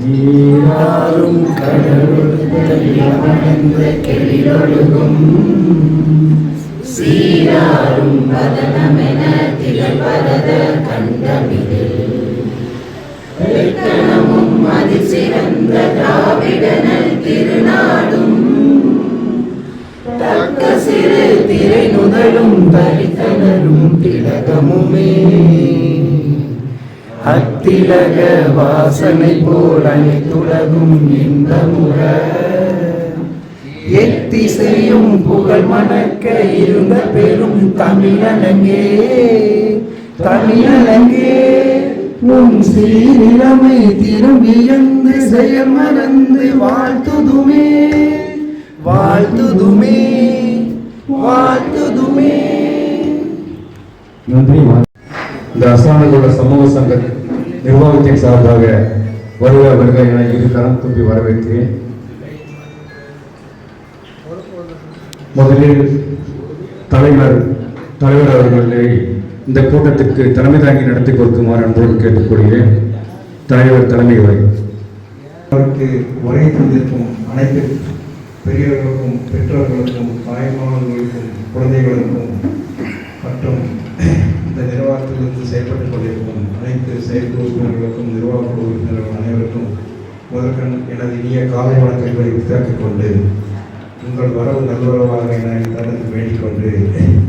நீராறும் கடலொழுகும் சீராறும் வதனமென திகழ்வரத கண்டமிதில் இலக்கணமும் அதிசிறந்த திராவிடனல் திருநாடும் தக்க சிறு திரை நுதலும் தரித்தனரும் திலகமுமே அத்திலக வாசனை போல் அனைத்துலகும் இன்பமுற எத்திசையும் புகழ் மணக்க இருந்த பெரும் தமிழனங்கே தமிழனங்கே உன் சீரிழமை திரும்பியந்து செயல் மறந்து வாழ்த்துதுமே வாழ்த்துதுமே வாழ்த்துதுமே. நன்றி. இந்த அஸ்தானகுல சமூக சங்க நிர்வாகத்தின் சார்பாக வருக வருக என இரு கரம் தூக்கி வரவேற்கிறேன். முதலில் தலைவர் அவர்களை இந்த கூட்டத்திற்கு தலைமை தாங்கி நடத்தி கொடுக்குமாறு அன்போடு கேட்டுக்கொள்கிறேன். தலைவர் தலைமை உரை. அவருக்கு உரை தந்திருக்கும் அனைத்து பெரியவர்களுக்கும் பெற்றோர்களுக்கும் தாய்மார்களுக்கும் குழந்தைகளுக்கும் மற்றும் இந்த நிர்வாகத்திலிருந்து செயல்பட்டுக் கொண்டிருக்கும் அனைத்து செயற்குழு உறுப்பினர்களுக்கும் நிர்வாக குழு உறுப்பினர்கள் அனைவருக்கும் முதற்கண் எனது இனிய காலை வணக்கங்களை உத்தாக்கிக் கொண்டு உங்கள் வரவு நல்வரவாக என தனது வேண்டிக் கொண்டு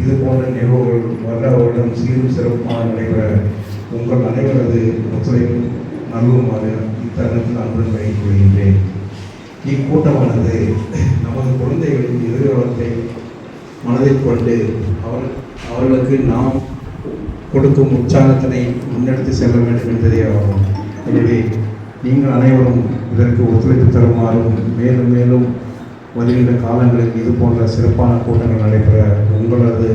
இது போன்ற நிகழ்வுகள் வருடம் சீரும் சிறப்பாக நடைபெற உங்கள் அனைவரது ஒத்துழைப்பு நல்குமாறு இத்தருணத்தில் அன்புடன் வேண்டிக் கொள்கின்றேன். இக்கூட்டமானது நமது குழந்தைகளின் எதிர்காலத்தை மனதில் கொண்டு அவர்களுக்கு நாம் கொடுக்கும் உற்சாகத்தினை முன்னெடுத்து செல்ல வேண்டும் என்பதே ஆகும். எனவே நீங்கள் அனைவரும் இதற்கு ஒத்துழைப்பு தருமாறும் மேலும் மேலும் வருகின்ற காலங்களில் இது போன்ற சிறப்பான கூட்டங்கள் நடைபெற உங்களது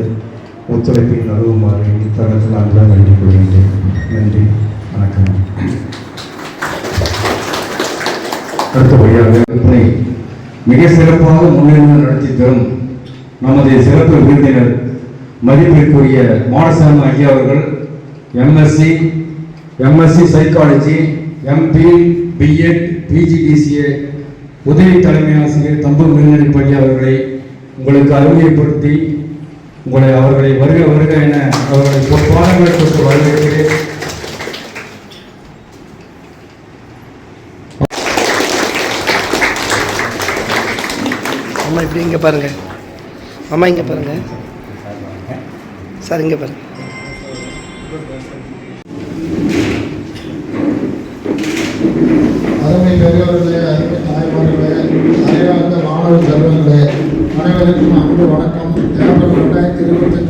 ஒத்துழைப்பை நல்குமாறு இத்தருணத்தில் அன்புடன் வேண்டிக் கொள்கின்றேன். நன்றி, வணக்கம். அடுத்தபடியாக மிக சிறப்பாக முன்னிலைமை நடத்தி தரும் நமது சிறப்பு விருந்தினர் மதிப்பிற்குரிய மாடசாமி ஐயா அவர்கள் MSc psychology, MPhil, BEd, PGDCA உதவி தலைமை ஆசிரியர் தம்பூர் மேல்நிலைப்பள்ளி அவர்களை உங்களுக்கு அறிமுகப்படுத்தி அவர்களை வருக வருக என அவர்களை பாடங்களை கொடுத்து வரவேற்கிறேன். அம்மா இப்படி இங்கே பாருங்க, அம்மா இங்கே பாருங்க சார், இங்கே பாருங்க. அருமை பெரியவர்களே, அருமை தாய்மார்களே, அறிவார்ந்த மாணவ செல்வங்களே, அனைவருக்கும் அன்பு வணக்கம். ஏப்ரல் 2025 முதல்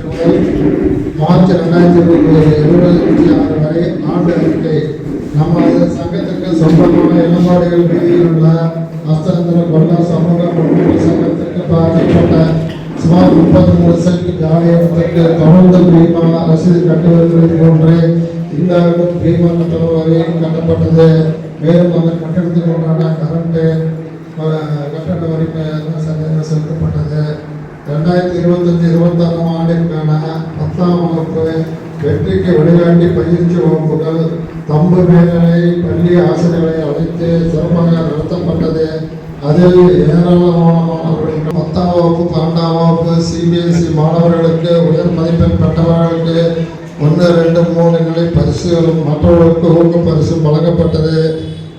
மார்ச் 2026 வரை ஆண்டு அறிக்கை. நமது சங்கத்திற்கு சொந்தமான இளம்பாடிகள் வீதியில் உள்ள அஸ்தந்திர கொல்லா சமூக முன்னேற்ற சங்கத்திற்கு பாதிக்கப்பட்ட சுமார் 33 சென்ட் காலியிடத்திற்கு தொடர்ந்து பீமா ரசீது கட்டுவது போன்றே இந்த பீமா கட்டணம் வரை கட்டப்பட்டது. மேலும் அந்த கட்டணத்துக்கு உண்டான கரண்ட்டு கட்டண வரி செலுத்தப்பட்டது. 2025-26 ஆண்டிற்கான 10ஆம் வகுப்பு வெற்றிக்கு வழிகாட்டி பயிற்சி வகுப்புகள் தம்பு மேல்நிலை பள்ளி ஆசிரியர்களை அழைத்து சிறப்பாக நடத்தப்பட்டது. அதில் ஏராளமான மாணவர்களுக்கு 10ஆம் வகுப்பு 12ஆம் வகுப்பு சிபிஎஸ்இ மாணவர்களுக்கு உயர் மதிப்பெண் பெற்றவர்களுக்கு 1, 2, 3 நிலை பரிசுகளும் மற்றவர்களுக்கு ஊக்க பரிசும் வழங்கப்பட்டது.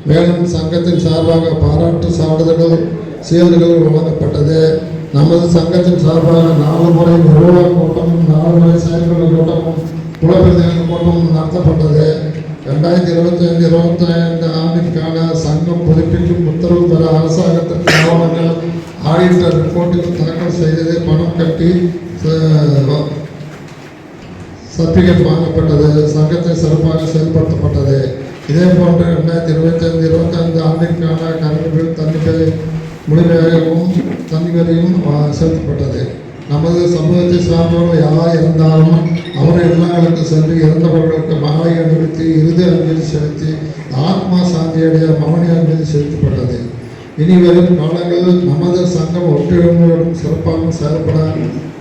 மேலும் சங்கத்தின் சார்பாக பாராட்டு சான்றிதழ்கள் சீர்திருத்தங்கள் வழங்கப்பட்டது. நமது சங்கத்தின் சார்பாக 4 முறை நிர்வாக கூட்டமும் 4 முறை செயற்குழு கூட்டமும் குலப்பிரதிநிதிகள் கூட்டமும் நடத்தப்பட்டது. 2025-26 ஆண்டிற்கான சங்கம் புதுப்பிக்கும் உத்தரவு பெற அரசாங்கத்திற்கு ஆவணங்கள் ஆடிட்டர் ரிப்போர்ட்டில் தாக்கல் செய்தது. பணம் கட்டி சர்டிஃபிகேட் வாங்கப்பட்டது. சங்கத்தை சிறப்பாக செயல்படுத்தப்பட்டது. இதே போன்று 2025-26 ஆண்டிற்கான கரண்ட் பில் தணிக்கை முழுமையாகவும் தனிவரையும் செலுத்தப்பட்டது. நமது சமூகத்தை சார்ந்தவர்கள் யார் இருந்தாலும் அவருடைய இல்லங்களுக்கு சென்று இறந்தவர்களுக்கு மாலை அணிவித்து இறுதி அஞ்சலி செலுத்தி ஆத்மா சாந்தியடைய மௌனி அஞ்சலி செலுத்தப்பட்டது. இனி வரும் காலங்களில் நமது சங்கம் ஒற்றுமையோடும் சிறப்பாக செயல்பட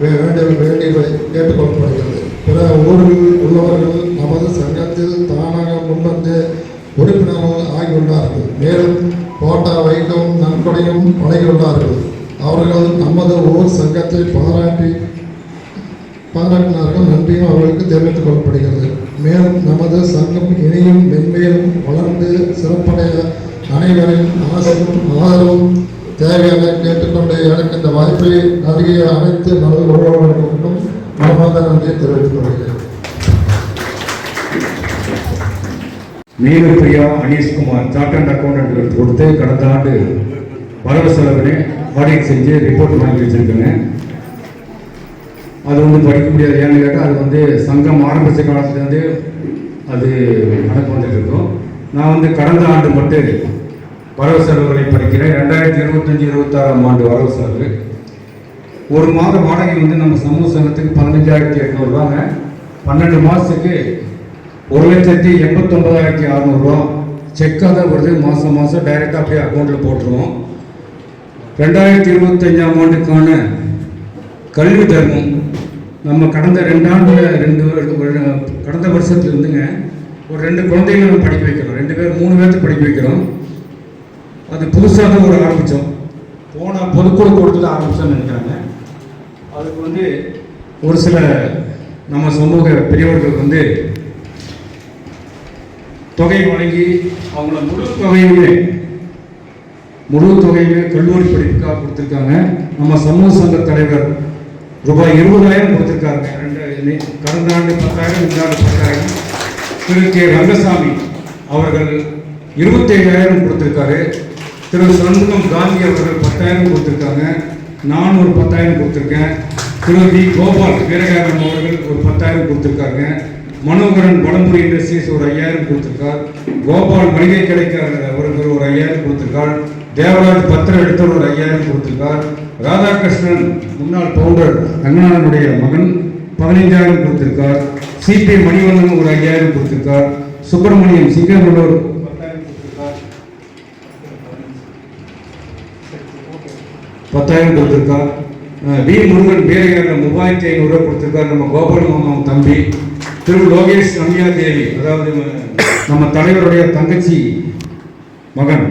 வேண்டியவை கேட்டுக்கொள்ளப்படுகிறது. பிற ஊர்களில் உள்ளவர்கள் நமது சங்கத்தில் தானாக முன்வந்து உறுப்பினர்கள் வழங்கியுள்ளார்கள். மேலும் போட்டா வைக்கவும் நன்கொடையும் வழங்கியுள்ளார்கள். அவர்கள் நமது ஊர் சங்கத்தை பாராட்டினார்கள். நன்றியும் அவர்களுக்கு தெரிவித்துக் கொள்ளப்படுகிறது. மேலும் நமது சங்கம் இனியும் மென்மேலும் வளர்ந்து சிறப்படைய அனைவரின் ஆசையும் ஆதரவும் தேவையான கேட்டுக்கொண்டு எனக்கு இந்த வாய்ப்பை நல்கிய அனைத்து நல்ல உறவுகளுக்கும் மனமார்ந்த நன்றியை தெரிவித்துக் கொள்கிறேன். மேலுப்பிரியா அனீஷ்குமார் சார்ட்டர்ட் அக்கௌண்டன்ட் கொடுத்து கடந்த ஆண்டு வரவு செலவினை ஆடிட் செஞ்சு ரிப்போர்ட் வாங்கி வச்சுருக்கேங்க. அது வந்து படிக்க முடியாது. ஏன்னு கேட்டால் அது வந்து சங்கம் ஆரம்பித்த காலத்துலேருந்து அது கணக்கு வந்துட்டு இருக்கோம். நான் வந்து கடந்த ஆண்டு மட்டும் வரவு செலவுகளை படிக்கிறேன். 2025-26 ஆண்டு வரவு செலவு ஒரு மாத வாடகை வந்து நம்ம சமூக சங்கத்துக்கு 15,800 ரூபாங்க. 12 மாதத்துக்கு 1,89,600 ரூபா செக்காக தான் வருது. மாதம் மாதம் டைரெக்டாக அப்படியே அக்கௌண்ட்டில் போட்டுருவோம். 2025ஆம் ஆண்டுக்கான கல்வி தர்மம் நம்ம கடந்த 2 ஆண்டில் கடந்த வருஷத்துலேருந்துங்க ஒரு 2 குழந்தைகளை நம்ம படிக்க வைக்கிறோம். 2 பேர் 3 பேர்த்து படிக்க வைக்கிறோம். அது புதுசாக தான் ஒரு ஆரம்பித்தோம். போன பொதுக்குழு கூட்டத்தில் ஆரம்பித்தோம்னு நினைக்கிறாங்க. அதுக்கு வந்து ஒரு சில நம்ம சமூக பெரியவர்கள் வந்து தொகை வழங்கி அவங்கள முழு தொகையுமே கல்லூரி படிப்புக்காக கொடுத்துருக்காங்க. நம்ம சமூக சங்க தலைவர் ரூபாய் 20,000 கொடுத்துருக்காங்க. கடந்த ஆண்டு 10,000, இந்த ஆண்டு 10,000. திரு கே ரங்கசாமி அவர்கள் 27,000 கொடுத்துருக்காரு. திரு சண்முகம் காந்தி அவர்கள் 10,000 கொடுத்துருக்காங்க. நான் ஒரு 10,000 கொடுத்துருக்கேன். திரு வி கோபால் வீரகாரம் அவர்கள் ஒரு 10,000 கொடுத்துருக்காங்க. மனோகரன் வளம்புரி இண்டஸ்ட்ரீஸ் ஒரு 5,000 கொடுத்துருக்கார். கோபால் மளிகை கடைக்கார் அவர்கள் ஒரு 5,000 கொடுத்துருக்கார். தேவராஜ் பத்திரம் எடுத்தவர் ஒரு 5,000 கொடுத்துருக்கார். ராதாகிருஷ்ணன் முன்னாள் பவுண்டர் ரங்கநாதனுடைய மகன் 15,000 கொடுத்துருக்கார். சிபி மணிவண்ணன் ஒரு 5,000 கொடுத்துருக்கார். சுப்பிரமணியம் சிங்கமல்லூர் 10,000 கொடுத்துருக்கார். வி முருகன் பேரையாரில் 3,500 ரூபா கொடுத்துருக்கார். நம்ம கோபால் மாமாவும் தம்பி. திரு லோகேஷ் ரம்யா தேவி, அதாவது நம்ம தலைவருடைய தங்கச்சி மகன்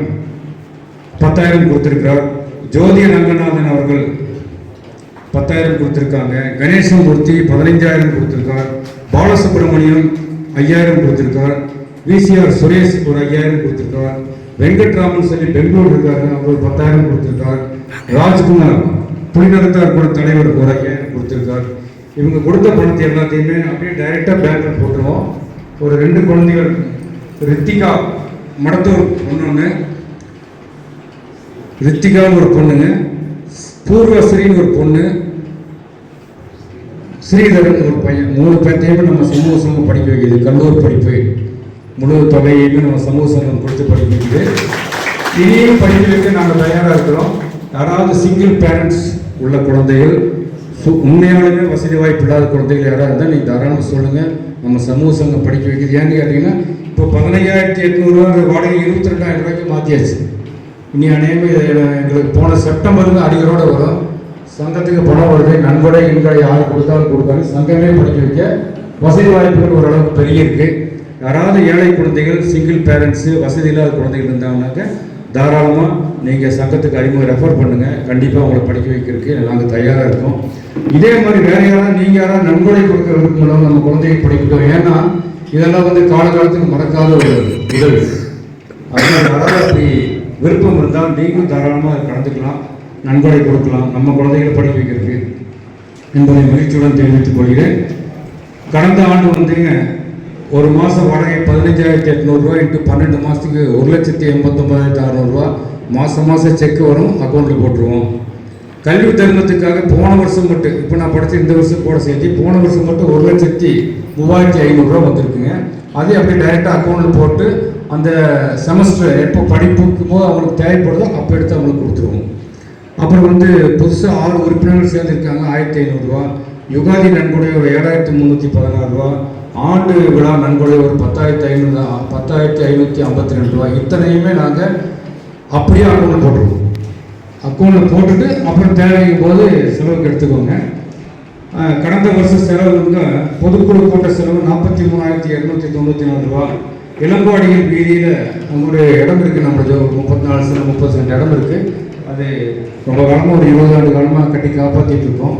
10,000 கொடுத்துருக்கிறார். ஜோதி ரங்கநாதன் அவர்கள் 10,000 கொடுத்துருக்காங்க. கணேசமூர்த்தி 15,000 கொடுத்துருக்கார். பாலசுப்ரமணியம் 5,000 கொடுத்துருக்கார். விசிஆர் சுரேஷ் ஒரு 5,000 கொடுத்துருக்கார். வெங்கட்ராமன் சொல்லி பெங்களூர் இருக்காரு, அவர் 10,000 கொடுத்துருக்கார். ராஜ்குமார் புலிநகத்தார் கூட தலைவர் ஒரு 5,000 கொடுத்துருக்கார். இவங்க கொடுத்த பணத்தை எல்லாத்தையுமே அப்படியே டைரெக்டாக பேங்க்கில் போட்டுருவோம். ஒரு 2 குழந்தைகள், ரித்திகா மடத்தூர் ஒன்று, ரித்திகான்னு ஒரு பொண்ணுங்க, பூர்வஸ்ரீன்னு ஒரு பொண்ணு, ஸ்ரீதரன் ஒரு பையன். 3 பேர்த்தையுமே நம்ம சமூக சங்கம் படிக்க வைக்கிது. கல்லூரி படிப்பு முழு தொகையுமே நம்ம சமூக சங்கம் கொடுத்து படிக்க வைக்குது. இனியும் படிக்க வைக்க நாங்கள் தயாராக இருக்கிறோம். யாராவது சிங்கிள் பேரண்ட்ஸ் உள்ள குழந்தைகள், உண்மையாலுமே வசதி வாய்ப்பு இல்லாத குழந்தைகள் யாராக இருந்தால் நீங்கள் தாராளமாக சொல்லுங்கள். நம்ம சமூக சங்கம் படிக்க வைக்கிது. ஏன்னு கேட்டிங்கன்னா இப்போ 15,800 ரூபா வாடகை 22,000 ரூபாய்க்கு மாற்றியாச்சு. இனி அநேகமாக எங்களுக்கு போன செப்டம்பருக்கு அடிகளோடு வரும். சங்கத்துக்கு பணம் வருது. நன்கொடை எண்களை யார் கொடுத்தாலும் கொடுக்காது. சங்கமே படிக்க வைக்க வசதி வாய்ப்புகள் ஓரளவுக்கு பெரிய இருக்குது. யாராவது ஏழை குழந்தைகள், சிங்கிள் பேரண்ட்ஸு, வசதி இல்லாத குழந்தைகள் இருந்தாங்கன்னாக்க தாராளமாக நீங்கள் சங்கத்துக்கு அறிமுகம் ரெஃபர் பண்ணுங்கள். கண்டிப்பாக உங்களை படிக்க வைக்கிறதுக்கு நாங்கள் தயாராக இருக்கோம். இதே மாதிரி வேறு யாராவது நீங்கள் யாராவது நன்கொடை கொடுக்கறதுக்கு மூலம் நம்ம குழந்தையை படிக்கணும். ஏன்னா இதெல்லாம் வந்து காலகாலத்துக்கு மறக்காத ஒரு உதவி. அதனால் யாராவது அப்படி விருப்பம் இருந்தால் நீங்களும் தாராளமாக கலந்துக்கலாம், நன்கொடை கொடுக்கலாம் நம்ம குழந்தைகளை படிக்க வைக்கிறதுக்கு என்பதை மகிழ்ச்சியுடன் தெரிவித்துக் கொள்கிறேன். கடந்த ஆண்டு வந்துங்க ஒரு மாதம் வாடகை 15,800 ரூபா இன்ட்டு 12 மாதத்துக்கு 1,89,600 ரூபா மாதம் செக்கு வரும், அக்கௌண்ட்டில் போட்டுருவோம். கல்வி தர்மத்துக்காக போன வருஷம் மட்டும், இப்போ நான் படித்த இந்த வருஷம் கூட சேர்த்து போன வருஷம் மட்டும் 1,03,500 ரூபா வந்திருக்குங்க. அதே அப்படியே டைரெக்டாக அக்கௌண்ட்டில் போட்டு அந்த செமஸ்டர் எப்போ படிப்புக்கும் போது அவங்களுக்கு தேவைப்படுதோ அப்போ எடுத்து அவங்களுக்கு கொடுத்துருவோம். அப்புறம் வந்து புதுசாக 6 உறுப்பினர்கள் சேர்ந்துருக்காங்க, 1,500 ரூபா. யுகாதி நன்கொடை ஒரு 7,316 ரூபா. ஆண்டு விழா நன்கொடை ஒரு 10,552 ரூபா. இத்தனையுமே நாங்கள் அப்படியே அக்கௌண்ட்டில் போட்டுருவோம். அக்கௌண்ட்டில் போட்டுட்டு அப்புறம் தேவைக்கும் போது செலவுக்கு எடுத்துக்கோங்க. கடந்த வருஷம் செலவு வந்து பொதுக்குழு கூட்ட செலவு 43,294 ரூபா. இளங்கோடிகள் வீதியில் ஒரு இடம் இருக்குது, நம்மளுக்கு ஒரு 34 சென்ட் 30 சென்ட் இடம் இருக்குது. அது ரொம்ப காலமாக ஒரு 20 ஆண்டு காலமாக கட்டி காப்பாற்றிட்டு இருக்கோம்.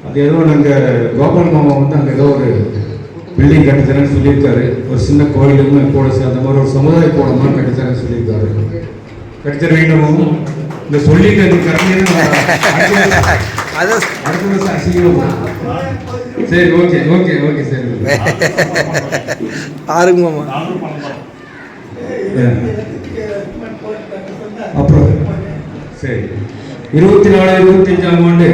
அது ஏதோ நாங்கள் கோபால் மாமா வந்து அங்கே ஏதோ ஒரு பில்டிங் கட்டித்தரேன்னு சொல்லியிருக்காரு. ஒரு சின்ன கோயிலுக்கும் கூட அந்த மாதிரி ஒரு சமுதாய கூடமாக கட்டித்தரேன்னு சொல்லியிருக்காரு. கட்டித்தரணும் இந்த சொல்லிட்டு அது கட்டினா அடுத்த வருஷம் அசிங்கமாக. சரி, ஓகே ஓகே ஓகே சரி. ஆறுங்கம்மா. அப்புறம் சரி 24-25ஆம் ஆண்டு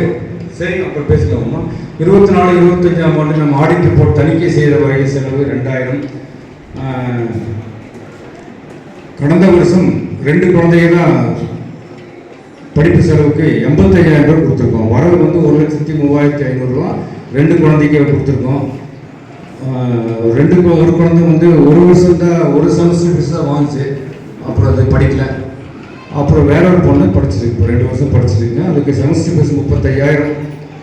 சரி அப்புறம் பேசிக்கலாமா. 24-25ஆம் ஆண்டு நம்ம ஆடிட் ரிப்போர்ட் தணிக்கை செய்த வகை செலவு 2000. கடந்த வருஷம் 2 குழந்தைங்க தான் படிப்பு செலவுக்கு 85,000 ரூபா கொடுத்துருக்கோம். வரவு வந்து 1,03,500 ரூபா 2 குழந்தைக்கு கொடுத்துருக்கோம். ஒரு குழந்தை வந்து ஒரு வருஷம் தான், ஒரு செமஸ்டர் ஃபீஸ் தான் வாங்கிச்சு. அப்புறம் அது படிக்கல. அப்புறம் வேற ஒரு பொண்ணு படிச்சிருக்கு, இப்போ 2 வருஷம் படிச்சிருக்குங்க. அதுக்கு செமஸ்டர் ஃபீஸ் 35,000.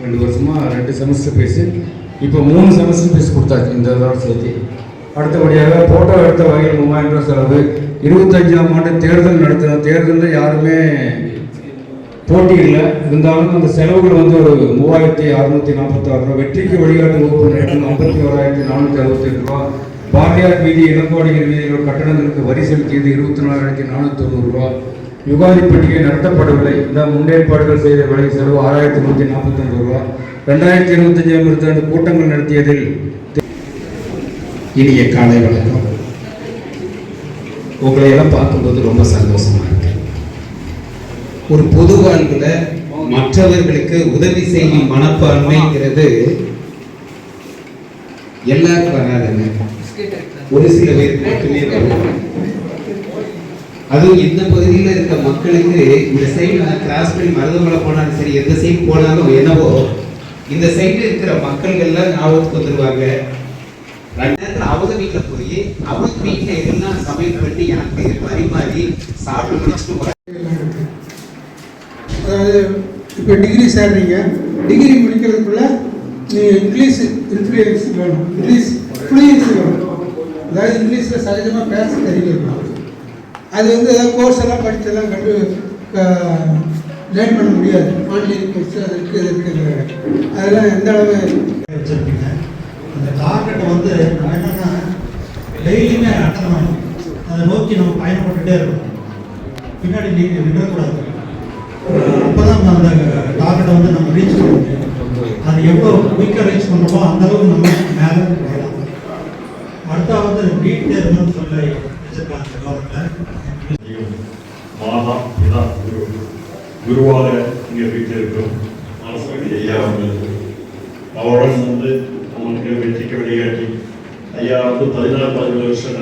2 வருஷமாக 2 செமஸ்டர் ஃபீஸு. இப்போ 3 செமஸ்டர் ஃபீஸ் கொடுத்தாச்சு இந்த இதோட சேர்த்து. அடுத்தபடியாக ஃபோட்டோ எடுத்த வகையில் 3000 ரூபா செலவு. 25ஆம் ஆண்டு தேர்தல் நடத்தினோம். தேர்தலில் யாருமே போட்டி இல்லை, இருந்தாலும் அந்த செலவுகள் வந்து ஒரு 3,646 ரூபா. வெற்றிக்கு வழிகாட்டு வகுப்பு 51,468 ரூபா. பாரதியார் வீதி இளங்கோடிகள் வீதியில் கட்டணங்களுக்கு வரி செலுத்தியது 24,490 ரூபா. யுகாதி பண்டிகை நடத்தப்படவில்லை. இந்த முன்னேற்பாடுகள் செய்த விலை செலவு 6,149 ரூபா. 2025ஆம் ஆண்டு கூட்டங்கள் நடத்தியதில் இனிய காலை வணக்கம். உங்களை எல்லாம் பார்க்கும்போது ரொம்ப சந்தோஷமா இருக்கு. ஒரு பொது வாழ்வில் மற்றவர்களுக்கு உதவி செய்யும் மனப்பான்மைங்கிறது எல்லாருக்கும் வராதுங்க, ஒரு சில பேருக்கு மட்டுமே வரும். அதுவும் இந்த பகுதியில் இருக்க மக்களுக்கு இந்த சைடு நான் கிராஸ் பண்ணி மருதமலை போனாலும் சரி, எந்த சைடு போனாலும் என்னவோ இந்த சைடு இருக்கிற மக்கள்கள்லாம் ஞாபகத்துக்கு வந்துடுவாங்க. 2 நேரத்தில் அவங்க வீட்டில் போய் அவங்க வீட்டில் எல்லாம் சமையல் பண்ணி எனக்கு பரிமாறி சாப்பிட்டு முடிச்சுட்டு. அதாவது இப்போ டிகிரி சேர்றீங்க, டிகிரி முடிக்கிறதுக்குள்ள நீங்கள் இங்கிலீஷ் இன்ஃப்ளூயன்ஸ் வேணும், இங்கிலீஷ் ஃப்ளூயன்ஸ் வேணும். அதாவது இங்கிலீஷில் சகஜமாக பேச தெரிஞ்சிருக்கணும். அது வந்து ஏதாவது கோர்ஸ் எல்லாம் படித்தெல்லாம் லேர்ன் பண்ண முடியாது. ஆன்லைன் கோர்ஸ் அது இருக்குது அதெல்லாம் எந்த அளவு வச்சுருப்பீங்க. அந்த டார்கெட்டை வந்து நம்ம என்னென்னா டெய்லியுமே அட்டன் பண்ணணும். அதை நோக்கி நம்ம பயணப்பட்டுகிட்டே இருக்கணும், பின்னாடி நீங்கள் விடக்கூடாது. அப்போ தான் அந்த டார்கெட்டை வந்து நம்ம ரீச் பண்ண முடியும். அது எவ்வளோ குயிக்காக ரீச் பண்ணுறோமோ அந்தளவுக்கு நம்ம மேலே போகலாம். அடுத்தாவது நீட் தேர்வுன்னு சொல்லி வச்சுருக்காங்க கவர்மெண்ட்டில். மாதா பிதா குருவாக இங்கே வீட்டிற்கும் ஐயா அவருடன் வந்து நமக்கு வெற்றிக்கு வழிகாட்டி ஐயா வந்து 14-15 வருஷம்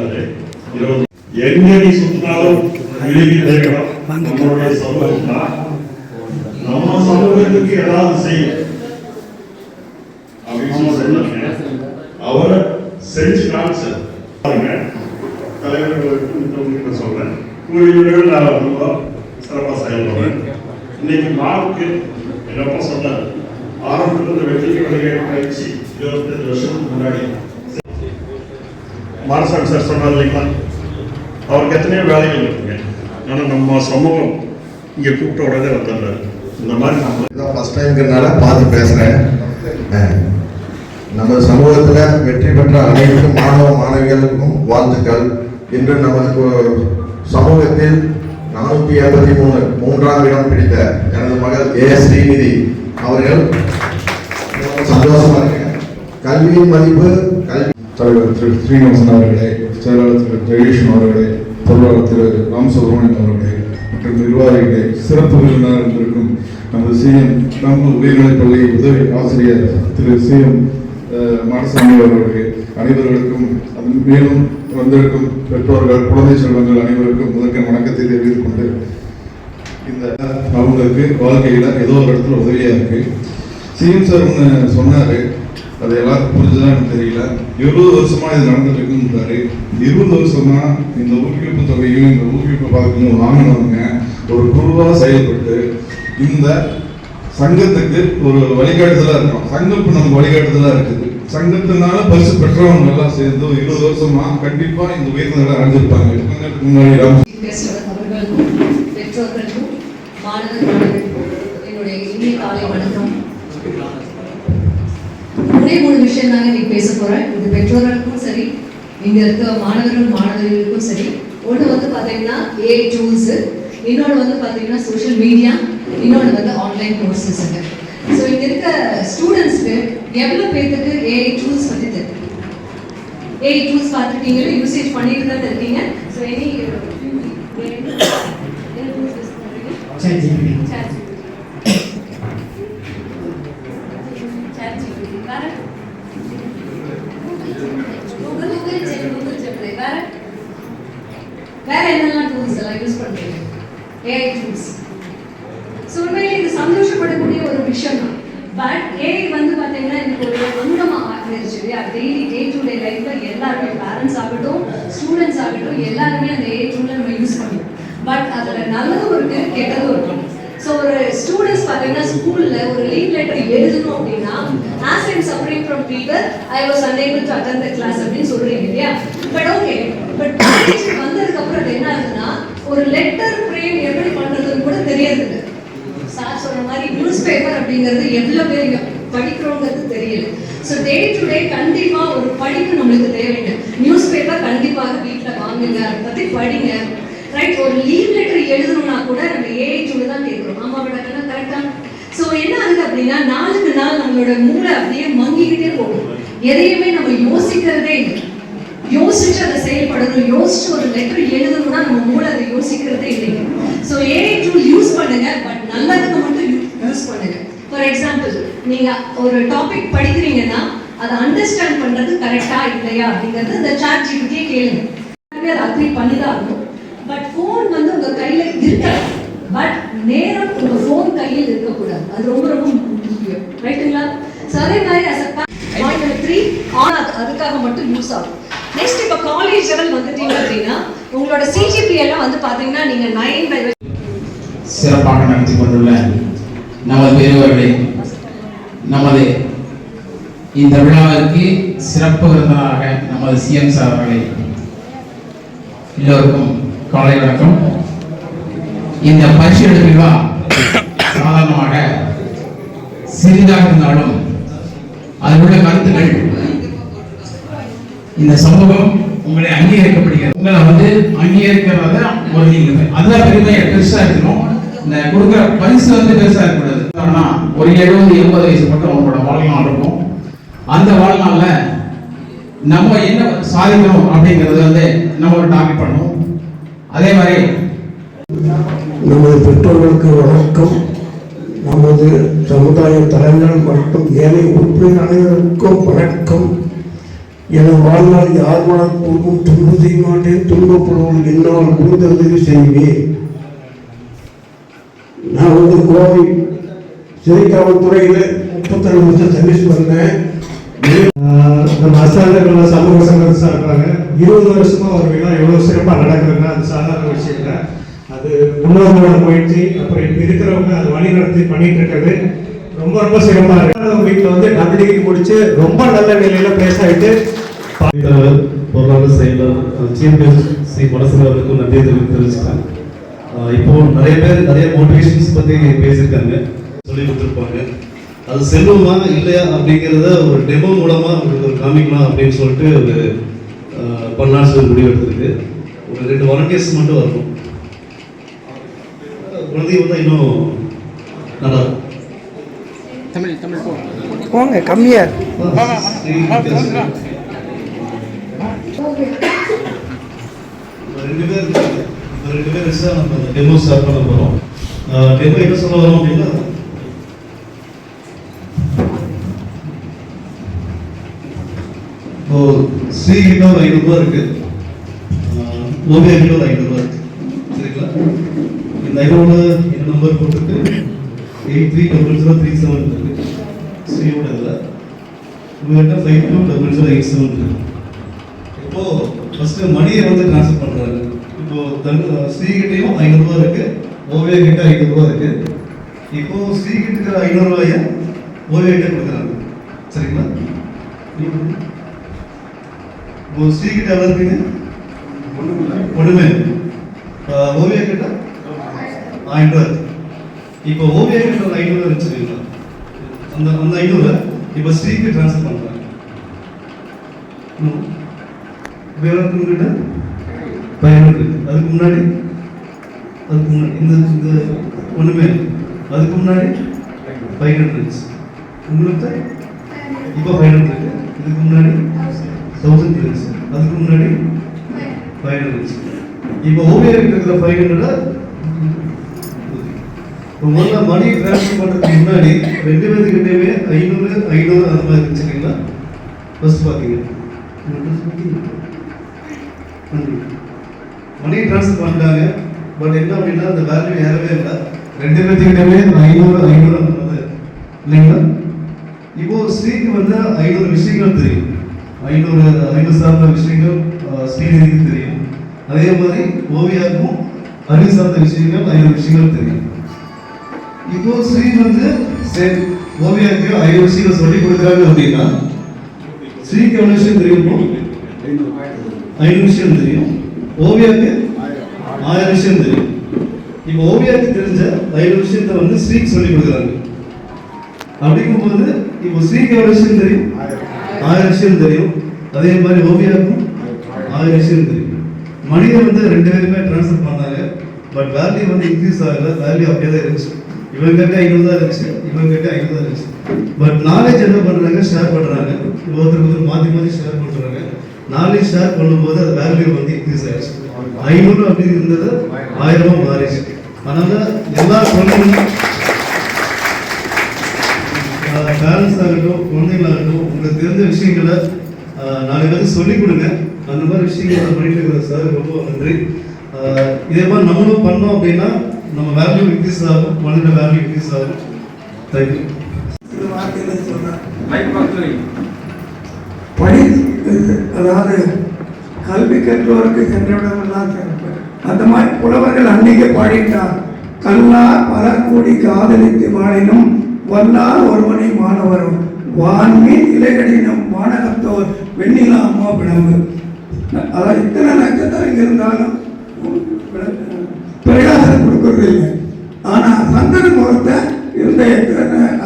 20 எங்கடி சுத்தினாலும் விலகி இருக்கணும். நம்மளுடைய சமூகம் தான், நம்ம சமூகத்துக்கு ஏதாவது செய்ய அப்படின்னு சொன்னாங்க. அவரை செஞ்சு காமிச்சார். தலைவர்களுக்கு சொல்றேன், கூலியர்கள் நான் ரொம்ப சிறப்பாக செயல்படுறேன். இன்னைக்கு மாவுக்கு என்னப்பா சொன்னார், ஆரம்பத்தில் வெற்றிக்கு வழிகாட்டி பயிற்சி 25 வருஷத்துக்கு முன்னாடி மாரசாமி சார் சொன்னார் இல்லைங்களா, அவருக்கு எத்தனையோ வேலைகள் இருக்குங்க. ஆனால் நம்ம சமூகம் இங்கே கூப்பிட்ட உடனே வந்துடுறாரு. இந்த மாதிரி நம்ம இதான் ஃபர்ஸ்ட் டைம்ங்கிறதுனால பார்த்து பேசுகிறேன். நம்ம சமூகத்தில் வெற்றி பெற்ற அனைத்து மாணவ மாணவிகளுக்கும் வாழ்த்துக்கள். இன்று நமது சமூகத்தில் 483 3ஆம் இடம் பிடித்த எனது மகள் ஏ ஸ்ரீநிதி அவர்கள் சந்தோஷமா இருக்க. கல்வியின் மதிப்பு கல்வி. தலைவர் திரு ஸ்ரீனிவாசன் அவர்களே, செயலாளர் திரு ஜெகதீஷன் அவர்களே, பொருளாளர் திரு ராம் சுப்ரமணியன் அவர்களே மற்றும் நிர்வாகிகளே, சிறப்பு விருந்தினர் இருந்திருக்கும் நமது சிஎம் நம்ம உயர்நிலைப் பள்ளி உதவி ஆசிரியர் திரு சிஎம் மாரசாமி அவர்களுக்கு அனைவர்களுக்கும், மேலும் வந்திருக்கும் பெற்றோர்கள், குழந்தை செல்வங்கள் அனைவருக்கும் முதற்க வணக்கத்தை தெரிவித்துக் கொண்டு, இந்த அவங்களுக்கு வாழ்க்கையில் ஏதோ ஒரு இடத்துல உதவியாக இருக்கு. சிஎம் சார் ஒன்று சொன்னார், அது எல்லாருக்கும் புரிஞ்சுதான் எனக்கு தெரியல. 20 வருஷமா இது நடந்துட்டு இருக்குன்றாரு. 20 வருஷமா இந்த ஊக்குவிப்பு தொகையும் இந்த ஊக்குவிப்பு பதக்கமும் வாங்கினவங்க ஒரு குழுவாக செயல்பட்டு இந்த சங்கத்துக்கு ஒரு வழிகாட்டுதலாக இருக்கணும். சங்கம் நமக்கு வழிகாட்டுதலாக இருக்குது. சங்கத்தினால பரிசு பெற்றவங்க எல்லாம் சேர்ந்து 20 வருஷமா கண்டிப்பா இந்த உயர்ந்த நிலை அடைஞ்சிருப்பாங்க. முன்னாடி அவர்களுக்கும் பெற்றோர்களுக்கும் மாணவர்களுக்கும் என்னுடைய இனிய காலை வணக்கம். மூணு விஷயம் தாங்க நீ பேச போறேன். இது பெற்றோர்களுக்கும் சரி, இங்க இருக்க மாணவர்களுக்கும் சரி. ஒன்று வந்து பார்த்தீங்கன்னா ஏஐ டூல்ஸ், இன்னொன்று வந்து பார்த்தீங்கன்னா சோஷியல் மீடியா, இன்னொன்று வந்து ஆன்லைன் கோர்சஸ்ங்க. ஸோ இங்க இருக்க ஸ்டூடெண்ட்ஸ்க்கு எவ்வளோ பேருக்கு ஏஐ டூல்ஸ் பற்றி தெரியும்? ஏஐ டூல்ஸ் பார்த்துருக்கீங்களா? யூசேஜ் பண்ணிட்டு தான் இருக்கீங்க. ஸோ எனி வேற என்னெல்லாம் டூல்ஸ் எல்லாம் யூஸ் பண்றீங்க? AI tools. ஸோ உண்மையிலே இது சந்தோஷப்படக்கூடிய ஒரு விஷயம் தான். பட் ஏஐ வந்து பார்த்தீங்கன்னா எனக்கு ஒரு அங்கமாக ஆகிருச்சு இல்லையா? டெய்லி டே டு டே லைஃப்ல எல்லாருமே, பேரண்ட்ஸ் ஆகட்டும், ஸ்டூடெண்ட்ஸ் ஆகட்டும், எல்லாருமே அந்த ஏஐ டூலை நம்ம யூஸ் பண்ணுவோம். பட் அதில் நல்லதும் இருக்கு, கெட்டதும் இருக்கும். ஸோ ஒரு ஸ்டூடெண்ட்ஸ் பார்த்தீங்கன்னா ஸ்கூலில் ஒரு லீவ் லெட்டர் எழுதணும் அப்படின்னா, as I'm suffering from fever, I was unable to attend the class அப்படின்னு சொல்றீங்க இல்லையா? பட் ஓகே, பட் காலேஜுக்கு வந்ததுக்கு அப்புறம் அது என்ன ஆகுதுன்னா, ஒரு லெட்டர் ஃப்ரேம் எப்படி பண்றதுன்னு கூட தெரியாது. சார் சொன்ன மாதிரி நியூஸ் பேப்பர் அப்படிங்கிறது எவ்வளோ பேர் படிக்கிறோங்கிறது தெரியல. ஸோ டே டு டே கண்டிப்பாக ஒரு படிப்பு நம்மளுக்கு தேவைங்க. நியூஸ் பேப்பர் கண்டிப்பாக வீட்டில் வாங்குங்க, அதை பற்றி படிங்க. ரைட், ஒரு லீவ் லெட்டர் எழுதணும்னா கூட நம்ம ஏஐ டூல் தான் கேட்குறோம். ஆமா விடக்கா கரெக்டா? ஸோ என்ன ஆகுது அப்படின்னா, நாளுக்கு நாள் நம்மளோட மூளை அப்படியே மங்கிக்கிட்டே போகும். எதையுமே நம்ம யோசிக்கிறதே இல்லை. யோசிச்சு அதை செயல்படணும், யோசிச்சு ஒரு லெட்டர் எழுதணும்னா நம்ம மூளை அதை யோசிக்கிறதே இல்லைங்க. ஸோ ஏஐ டூல் யூஸ் பண்ணுங்க, பட் நல்லதுக்கு மட்டும் யூஸ் பண்ணுங்க. ஃபார் எக்ஸாம்பிள், நீங்க ஒரு டாபிக் படிக்கிறீங்கன்னா அதை அண்டர்ஸ்டாண்ட் பண்றது கரெக்டா இல்லையா அப்படிங்கிறது இந்த சாட் ஜிபிடியே கேளுங்க. அக்ரி பண்ணிதான் இருக்கும். பட் ஃபோன் வந்து உங்க கையில இருக்கலாம், பட் நேரம் உங்க ஃபோன் கையில் இருக்கக்கூடாது. அது ரொம்ப ரொம்ப முக்கியம். ரைட்டுங்களா? ஸோ அதே மாதிரி பாயிண்ட் நம்பர் 3 அதுக்காக மட்டும் யூஸ் ஆகும். நெக்ஸ்ட், இப்போ காலேஜ் லெவல் வந்துட்டீங்க அப்படின்னா உங்களோட சிஜிபி எல்லாம் வந்து பாத்தீங்கன்னா நீங்க 9/10 சிறப்பாக நடத்தி கொண்டுள்ள நமது பெரியவர்களே, நமது இந்த விழாவிற்கு சிறப்பு விருந்தினராக நமது சிஎம் சார் அவர்களை எல்லோருக்கும் காலை வணக்கம். இந்த பரிசீலனை விழா சாதாரணமாக சிறிதாக இருந்தாலும் அதில் உள்ள கருத்துக்கள் இந்த சமூகம் உங்களை அங்கீகரிக்கப்படுகிறது. உங்களை வந்து அங்கீகரிக்கிறத ஒரு நீங்க அதுதான் பெருமையை பெருசா இருக்கணும். இந்த கொடுக்குற பரிசு வந்து பெருசா இருக்கக்கூடாது. ஆனா ஒரு 70-80 வயசு மட்டும் அவங்களோட வாழ்நாள் இருக்கும். அந்த வாழ்நாள்ல நம்ம என்ன சாதிக்கணும் அப்படிங்கிறது வந்து நம்ம ஒரு டார்கெட் பண்ணுவோம். அதே மாதிரி நமது பெற்றோர்களுக்கு வணக்கம். நமது சமுதாய தலைவர்கள் மற்றும் ஏழை உறுப்பினர் அனைவருக்கும் வணக்கம். என் வாழ்நாள் யார் மனப்போக்கும் துன்பு செய்ய மாட்டேன், துன்பப்படுவோம் என்னால் முடிந்த உதவி செய்வேன். நான் வந்து கோவை சிறைக்காவல்துறையில் 32 வருஷம் சர்வீஸ் பண்ணேன். நம்ம அரசாங்கங்கள் சமூக சங்கத்தை சார்பாங்க 20 வருஷமா ஒரு விழா எவ்வளோ சிறப்பாக நடக்குதுன்னா அது சாதாரண விஷயம் இல்லை. அது முன்னோர்களோட முயற்சி, அப்புறம் இப்போ இருக்கிறவங்க அதை வழி நடத்தி பண்ணிட்டு இருக்கிறது ரொம்ப ரொம்ப சிறப்பாக இருக்கு. வீட்டில் வந்து டபுள் டிகிரி முடிச்சு ரொம்ப நல்ல நிலையில பிளேஸ் ஆகிட்டு பொருளாதார செயலர் சீஃப் கெஸ்ட் ஸ்ரீ மனசன் அவருக்கும் நன்றி தெரிவிச்சுக்கிறேன். இப்போ நிறைய பேர் நிறைய மோட்டிவேஷன்ஸ் பற்றி பேசியிருக்காங்க, சொல்லி கொடுத்துருப்பாங்க. அது செல்வமா இல்லையா அப்படிங்கிறத ஒரு டெமோ மூலமாக உங்களுக்கு ஒரு காமிக்கலாம் அப்படின்னு சொல்லிட்டு ஒரு பன்னாடு சொல்லி முடிவு எடுத்திருக்கு. ஒரு 2 வாலண்டியர்ஸ் மட்டும் வரணும். குழந்தை வந்தால் இன்னும் நல்லா இருக்கும். போங்க கம்மியா ரெண்டு பேர் வச்சு தான் நம்ம டெமோ ஸ்டார்ட் பண்ண போகிறோம். டெமோ என்ன சொல்ல வரோம் அப்படின்னா, ஸ்ரீ கிட்ட ஒரு 500 ரூபா இருக்கு, ஓவியா கிட்ட ஒரு 500 ரூபா இருக்கு. சரிங்களா? இந்த 500 என்ன நம்பர் போட்டுருக்கு 830037 இருக்கு. ஸ்ரீயோட இதில் உங்கள்கிட்ட 520087 இருக்கு. இப்போ ஃபர்ஸ்ட் மணியை வந்து ட்ரான்ஸ்ஃபர் பண்ணுறாங்க. இப்போ ஸ்ரீகிட்டையும் 500 ரூபா இருக்கு, ஓவியா கிட்ட 500 ரூபா இருக்கு. இப்போ ஸ்ரீகிட்ட இருக்கிற 500 ரூபாயை ஓவியா கிட்ட கொடுக்குறாங்க. சரிங்களா? இப்போ ஸ்ரீகிட்ட எவ்வளோ இருப்பீங்க? ஒன்றுமே. ஓவியா கிட்ட 1000 ரூபா. இப்போ ஓவியா கிட்ட ஒரு 500 ரூபா வச்சுருக்கீங்களா? அந்த 500 இப்போ ஸ்ரீக்கு ட்ரான்ஸ்ஃபர் பண்ணுறாங்க. இப்போ எவ்வளோ கிட்ட 500. அதுக்கு முன்னாடி இந்த ஒன்றுமே. அதுக்கு முன்னாடி 500 இருந்துச்சு. உங்களுக்கு இப்போ 500 இருக்கு. இதுக்கு முன்னாடி 1000 இருந்துச்சு. அதுக்கு முன்னாடி 500 இருந்துச்சு. இப்போ ஓவியா இருக்கிற 500 இப்போ முதல்ல மணி ட்ரான்ஸ்ஃபர் பண்ணுறதுக்கு முன்னாடி 2 பேருக்கிட்டேயுமே 500 அந்த மாதிரி இருந்துச்சுங்களா? ஃபர்ஸ்ட் பார்த்தீங்க மணி ட்ரான்ஸ்ஃபர் பண்ணிட்டாங்க. பட் என்ன அப்படின்னா அந்த வேல்யூ ஏறவே இல்லை. 2 பேருக்கிட்டேயுமே 500 அந்த மாதிரி இல்லைங்களா? இப்போ ஸ்ரீக்கு வந்து 500 விஷயங்கள் தெரியும். 500 சார்ந்த விஷயங்கள் ஸ்ரீநிதிக்கு தெரியும். அதே மாதிரி ஓவியாவுக்கும் அறிவு சார்ந்த விஷயங்கள் 500 விஷயங்கள் தெரியும். இப்போ ஸ்ரீ வந்து சரி ஓவியாவுக்கு 500 விஷயங்கள் சொல்லி கொடுக்குறாங்க அப்படின்னா ஸ்ரீக்கு எவ்வளோ விஷயம் தெரியுமோ 500 விஷயம் தெரியும். ஓவியாவுக்கு 1000 விஷயம் தெரியும். இப்போ ஓவியாவுக்கு தெரிஞ்ச 500 விஷயத்தை வந்து ஸ்ரீக்கு சொல்லி கொடுக்குறாங்க. அப்படிங்கும்போது இப்போ ஸ்ரீக்கு எவ்வளோ விஷயம் தெரியும்? 1000 விஷயம் தெரியும். அதே மாதிரி ஓவியாவுக்கும் 1000 விஷயம் தெரியும். மனிதன் வந்து 2 பேருமே ட்ரான்ஸ்ஃபர் பண்ணாங்க. பட் வேல்யூ வந்து இன்க்ரீஸ் ஆகல. வேல்யூ அப்படியே தான் இருந்துச்சு. இவங்க கிட்ட 500 தான் இருந்துச்சு, இவங்க கிட்ட 500 தான் இருந்துச்சு. பட் நாலேஜ் என்ன பண்ணுறாங்க? ஷேர் பண்ணுறாங்க. ஒருத்தருக்கு மாற்றி ஷேர் பண்ணுறாங்க. நாலேஜ் ஷேர் பண்ணும்போது அது வேல்யூ வந்து இன்க்ரீஸ் ஆகிடுச்சு. 500 அப்படின்னு இருந்தது 1000 மாறிடுச்சு. அதனால எல்லா குழந்தைங்களும் பேரண்ட்ஸ் ஆகட்டும் குழந்தைங்களாகட்டும் உங்களுக்கு தெரிஞ்ச விஷயங்களை 4 பேருக்கு சொல்லிக் கொடுங்க. அந்த மாதிரி விஷயங்களை பண்ணிட்டு இருக்கிற சார் ரொம்ப நன்றி. இதே மாதிரி நம்மளும் பண்ணோம் அப்படின்னா நம்ம வேல்யூ இன்க்ரீஸ் ஆகும், மனித வேல்யூ இன்க்ரீஸ் ஆகும். தேங்க்யூ. படி அதாவது கல்வி கற்றோருக்கு சென்றவிடமெல்லாம் சிறப்பு. அந்த மாதிரி புலவர்கள் அன்னைக்கே பாடிட்டார். கல்லார் பல கூடி காதலித்து வாழினும் வல்லார் ஒருவனை மாணவரும் வான்மீன் இலைகளினும் வானகத்தோர் வெண்ணிலாமோ விளம்பு. அதாவது இத்தனை நட்சத்திரம் இருந்தாலும் பிரகாசம் கொடுக்கறது இல்லை. ஆனால் சந்தன முகத்தை இருந்த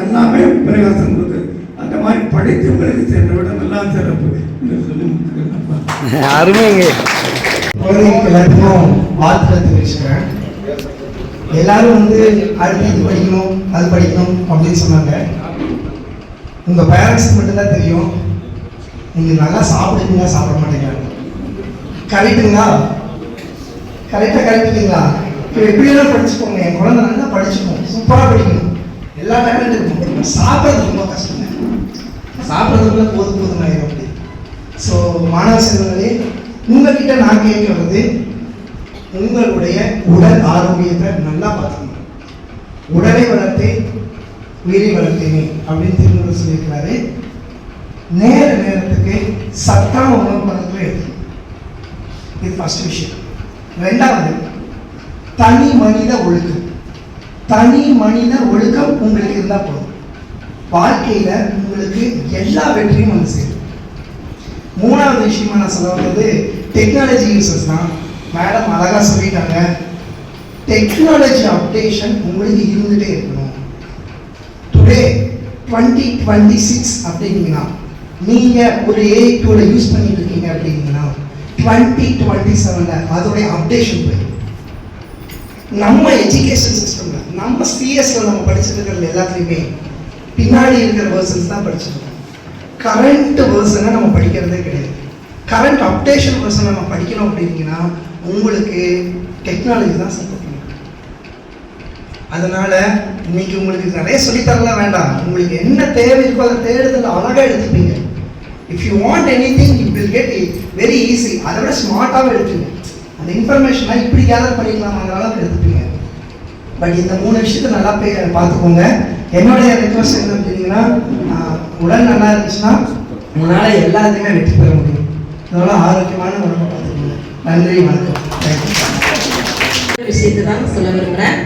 எல்லாமே பிரகாசம் கொடுக்குது. அந்த மாதிரி படித்தவங்களுக்கு சென்றவிடம் எல்லாம் சிறப்பு என்று சொல்லி அருமைங்க. குழந்தைங்களுக்கு எல்லாத்துக்கும் வாழ்த்து தெரிவிச்சுக்கிறேன். எல்லாரும் வந்து அடுத்து இது படிக்கணும் அது படிக்கணும் அப்படின்னு சொன்னாங்க. உங்கள் பேரண்ட்ஸ்க்கு மட்டும்தான் தெரியும் நீங்கள் நல்லா சாப்பிடுவீங்களா சாப்பிட மாட்டீங்க. கரெக்டுங்களா? கரெக்டுங்களா? இப்போ எப்படியெல்லாம் படிச்சுக்கோங்க. என் குழந்தை நல்லா படிச்சுக்கணும், சூப்பராக படிக்கணும், எல்லா டேலண்ட் இருக்கும். சாப்பிட்றது ரொம்ப கஷ்டங்க. சாப்பிட்றதுக்குள்ள போதும் ஆயிரும் அப்படி. ஸோ மாணவ செல்வங்களே, உங்ககிட்ட நான் கேட்கறது உங்களுடைய உடல் ஆரோக்கியத்தை நல்லா பார்த்துக்கணும். உடலை வளர்த்து உயிரை வளர்த்தேனே அப்படின்னு திருமணம் சொல்லியிருக்கிறாரு. நேரத்துக்கு சத்தான உணவு பழக்கங்களை எடுக்கணும். இது ஃபர்ஸ்ட் விஷயம். ரெண்டாவது, தனி மனித ஒழுக்கம். தனி மனித ஒழுக்கம் உங்களுக்கு இருந்தால் போதும், வாழ்க்கையில உங்களுக்கு எல்லா வெற்றியும் வந்து சேரும். மூணாவது விஷயமா நான் சொல்ல வந்தது டெக்னாலஜி யூசர்ஸ் தான். மேடம் அழகா சொல்லிட்டாங்க. டெக்னாலஜி அப்டேஷன் உங்களுக்கு இருந்துட்டே இருக்கணும். டுடே 2026 அப்படிங்கன்னா நீங்க ஒரு AI டூல யூஸ் பண்ணிட்டு இருக்கீங்க அப்படிங்கன்னா 2027 அதோடைய அப்டேஷன் போயிடும். நம்ம எஜுகேஷன் சிஸ்டம்ல நம்ம சிஎஸ்ல நம்ம படிச்சிருக்கிறது எல்லாத்துலேயுமே பின்னாடி இருக்கிற வேர்ஷன்ஸ் தான் படிச்சிருக்கோம். கரண்ட் வேர்ஷனை நம்ம படிக்கிறதே கிடையாது. கரண்ட் அப்டேஷன் வேர்ஷனை நம்ம படிக்கணும் அப்படின்னா உங்களுக்கு டெக்னாலஜி தான் சப்போர்ட் பண்ணும். அதனால இன்னைக்கு உங்களுக்கு நிறைய சொல்லித்தரலாம் வேண்டாம். உங்களுக்கு என்ன தேவை இருக்கோ அதை தேடுதல் அழகாக எடுத்துப்பீங்க. If you want anything you will get it very easy. அதை விட ஸ்மார்ட்டாகவும் எடுத்துங்க. அந்த இன்ஃபர்மேஷனை இப்படி கேதர் பண்ணிக்கலாமாங்கிற அளவுக்கு எடுத்துப்பீங்க. பட் இந்த 3 விஷயத்தை நல்லா பார்த்துக்கோங்க. என்னுடைய ரெக்வஸ்ட் என்ன அப்படின்னா, உடல் நல்லா இருந்துச்சுன்னா உங்களால் எல்லாத்தையுமே வெற்றி பெற முடியும். அதனால ஆரோக்கியமான உடம்பை பார்த்துக்கோங்க. நன்றி, வணக்கம். விஷயத்தை தான் சொல்ல விரும்புகிறேன்.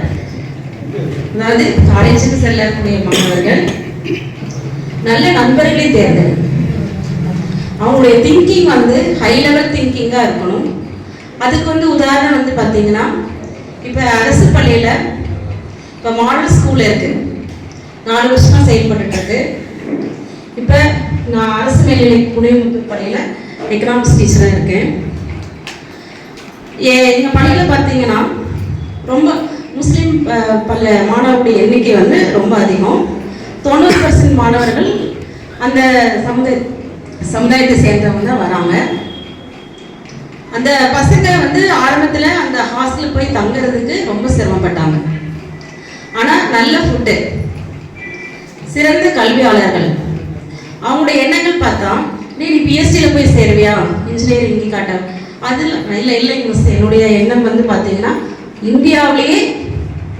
அதாவது காலேஜுக்கு செல்லக்கூடிய மாணவர்கள் நல்ல நண்பர்களை தேர்ந்தெடுங்க. அவங்களுடைய திங்கிங் வந்து ஹை லெவல் திங்கிங்காக இருக்கணும். அதுக்கு வந்து உதாரணம் வந்து பார்த்தீங்கன்னா, இப்போ அரசு பள்ளியில் இப்போ மாடல் ஸ்கூல் இருக்குது, 4 வருஷமாக செயல்பட்டு இருக்கு. இப்போ நான் அரசு மேல்நிலை புனியமுத்தூர் பள்ளியில் எக்கனாமிக்ஸ் டீச்சராக இருக்கேன். எங்கள் பள்ளியில் பார்த்தீங்கன்னா ரொம்ப முஸ்லீம் மாணவர்களுடைய எண்ணிக்கை வந்து ரொம்ப அதிகம். 90% மாணவர்கள் அந்த சமுதாயத்தை சேர்ந்தவங்க தான் வராங்க. அந்த பசங்க வந்து ஆரம்பத்தில் அந்த ஹாஸ்டலில் போய் தங்குறதுக்கு ரொம்ப சிரமப்பட்டாங்க. ஆனால் நல்ல ஃபுட்டு, சிறந்த கல்வியாளர்கள், அவங்களுடைய எண்ணங்கள் பார்த்தா, நீ பிஎஸ்டியில் போய் சேருவியா, இன்ஜினியரிங் காட்ட, அதில் இல்லை மிஸ், என்னுடைய எண்ணம் வந்து பார்த்தீங்கன்னா இந்தியாவிலேயே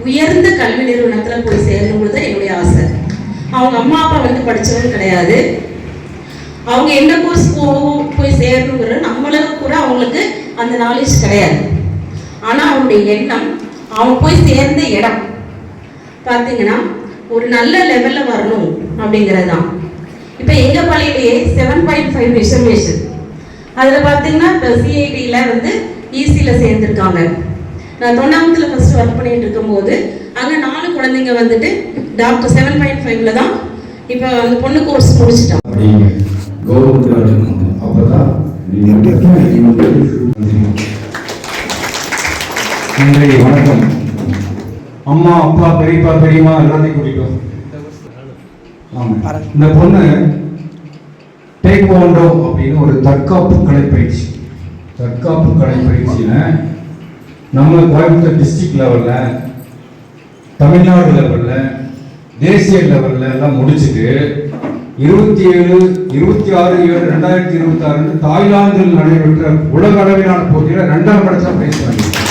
உயர்ந்த கல்வி நிறுவனத்தில் போய் சேரணுங்கிறது என்னுடைய ஆசை. அவங்க அம்மா அப்பா வந்து படித்தவங்க கிடையாது. அவங்க என்ன கோர்ஸ் போய் சேரணுங்கிறது நம்மளுக்கு கூட அவங்களுக்கு அந்த நாலேஜ் கிடையாது. ஆனால் அவங்களுடைய எண்ணம், அவங்க போய் சேர்ந்த இடம் பார்த்தீங்கன்னா ஒரு நல்ல லெவலில் வரணும் அப்படிங்கிறது தான். இப்போ எங்கள் பள்ளியிலேயே 7.5 ரிசர்வேஷன், அதில் பார்த்தீங்கன்னா இப்போ சிஐடியில் வந்து ஈசியில் சேர்ந்துருக்காங்க. நான் 9ஆவதுல ஃபர்ஸ்ட் ஒர்க் பண்ணிட்டு இருக்கும்போது அங்கே 4 குழந்தைங்க வந்துட்டு டாக்டர் 7.5ல தான் இப்போ அந்த பொண்ணு கோர்ஸ் முடிச்சிட்டாங்க. நன்றி, வணக்கம். அம்மா அப்பா பெரியப்பா பெரியம்மா எல்லாத்தையும் கூட்டிட்டோம். இந்த பொண்ணு டேக்வாண்டோ அப்படின்னு ஒரு தற்காப்பு கலை பயிற்சியில நம்ம கோயம்புத்தூர் டிஸ்ட்ரிக்ட் லெவலில், தமிழ்நாடு லெவலில், தேசிய லெவலில் எல்லாம் முடிச்சுட்டு 27-26/7/2026 தாய்லாந்தில் நடைபெற்ற உலக அளவிலான போட்டியில் 2ஆம் இடத்தை பிரைஸ் வாங்கியிருக்காங்க.